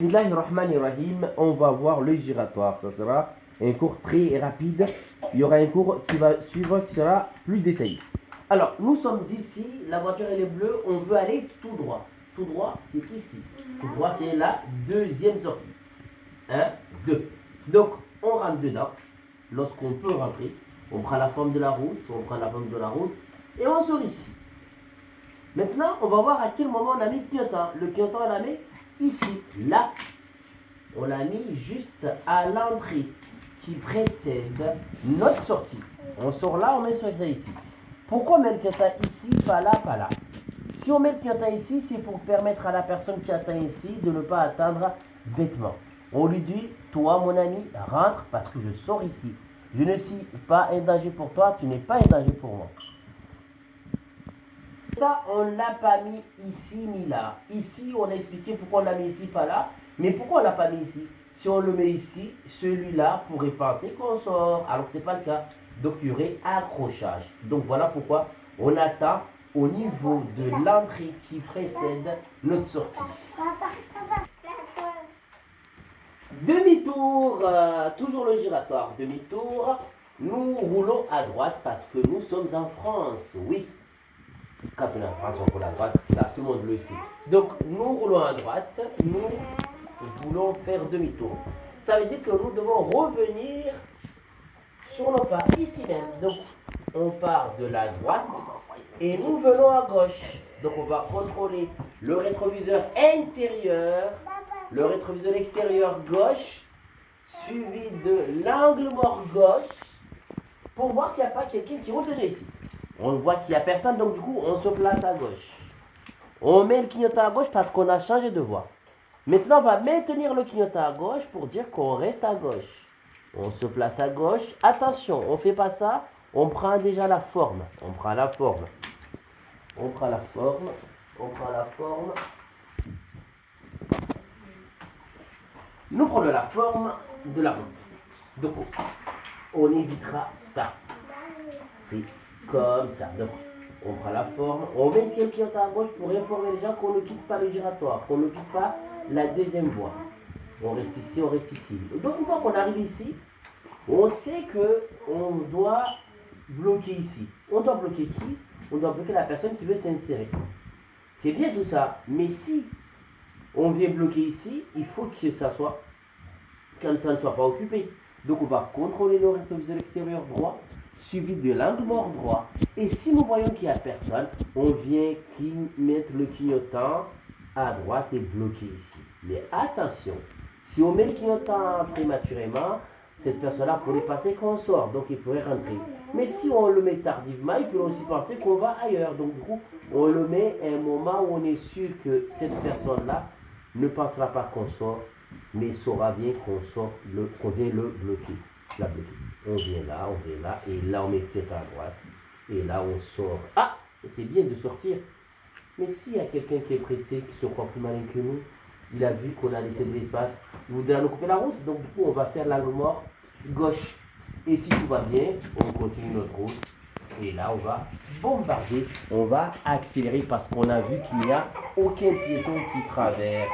Bismillahirrahmanirrahim, on va voir le giratoire. Ça sera un cours très rapide. Il y aura un cours qui va suivre qui sera plus détaillé. Alors, nous sommes ici, la voiture elle est bleue, on veut aller tout droit. Tout droit, c'est ici. Tout droit, c'est la deuxième sortie. 1, 2. Donc, on rentre dedans. Lorsqu'on peut rentrer, on prend la forme de la route, et on sort ici. Maintenant, on va voir à quel moment on a mis le clignotant. Le clignotant, on l'a mis ici. Là, on l'a mis juste à l'entrée qui précède notre sortie. On sort là, on met le clignotant ici. Pourquoi on met le clignotant ici, pas là, pas là? Si on met le clignotant ici, c'est pour permettre à la personne qui attend ici de ne pas attendre bêtement. On lui dit, toi mon ami, rentre parce que je sors ici. Je ne suis pas un danger pour toi, tu n'es pas un danger pour moi. On ne l'a pas mis ici ni là. Ici, on a expliqué pourquoi on l'a mis ici, pas là. Mais pourquoi on ne l'a pas mis ici? Si on le met ici, celui-là pourrait penser qu'on sort, alors que ce n'est pas le cas. Donc, il y aurait accrochage. Donc, voilà pourquoi on attend au niveau de l'entrée qui précède notre sortie. Demi-tour, toujours le giratoire. Demi-tour, nous roulons à droite parce que nous sommes en France, oui. Quand on est en France, on roule à droite, ça tout le monde le sait. Donc nous roulons à droite, nous voulons faire demi-tour. Ça veut dire que nous devons revenir sur nos pas, ici même. Donc on part de la droite et nous venons à gauche. Donc on va contrôler le rétroviseur intérieur, le rétroviseur extérieur gauche, suivi de l'angle mort gauche, pour voir s'il n'y a pas quelqu'un qui roule déjà ici. On voit qu'il n'y a personne, donc du coup, on se place à gauche. On met le clignotant à gauche parce qu'on a changé de voie. Maintenant, on va maintenir le clignotant à gauche pour dire qu'on reste à gauche. On se place à gauche. Attention, on ne fait pas ça. On prend déjà la forme. On prend la forme. On prend la forme. On prend la forme. Nous prenons la forme de la route. Donc, on évitera ça. C'est comme ça. Donc, on prend la forme, on maintient le clignotant à gauche pour informer les gens qu'on ne quitte pas le giratoire, qu'on ne quitte pas la deuxième voie. On reste ici, on reste ici. Donc, une fois qu'on arrive ici, on sait qu'on doit bloquer ici. On doit bloquer qui? On doit bloquer la personne qui veut s'insérer. C'est bien tout ça, mais si on vient bloquer ici, il faut que ça soit, que ça ne soit pas occupé. Donc, on va contrôler le rétroviseur extérieur droit, suivi de l'angle mort droit. Et si nous voyons qu'il n'y a personne, on vient mettre le clignotant à droite et bloquer ici. Mais attention, si on met le clignotant prématurément, cette personne-là pourrait penser qu'on sort, donc il pourrait rentrer. Mais si on le met tardivement, il peut aussi penser qu'on va ailleurs. Donc du coup, on le met à un moment où on est sûr que cette personne-là ne pensera pas qu'on sort, mais saura bien qu'on sort, qu'on vient le bloquer. La bloquer. On vient là, et là on met le clignotant à droite, et là on sort. Ah, c'est bien de sortir. Mais s'il y a quelqu'un qui est pressé, qui se croit plus malin que nous, il a vu qu'on a laissé de l'espace, il voudra nous couper la route, donc du coup on va faire l'angle mort gauche. Et si tout va bien, on continue notre route, et là on va bombarder, on va accélérer parce qu'on a vu qu'il n'y a aucun piéton qui traverse.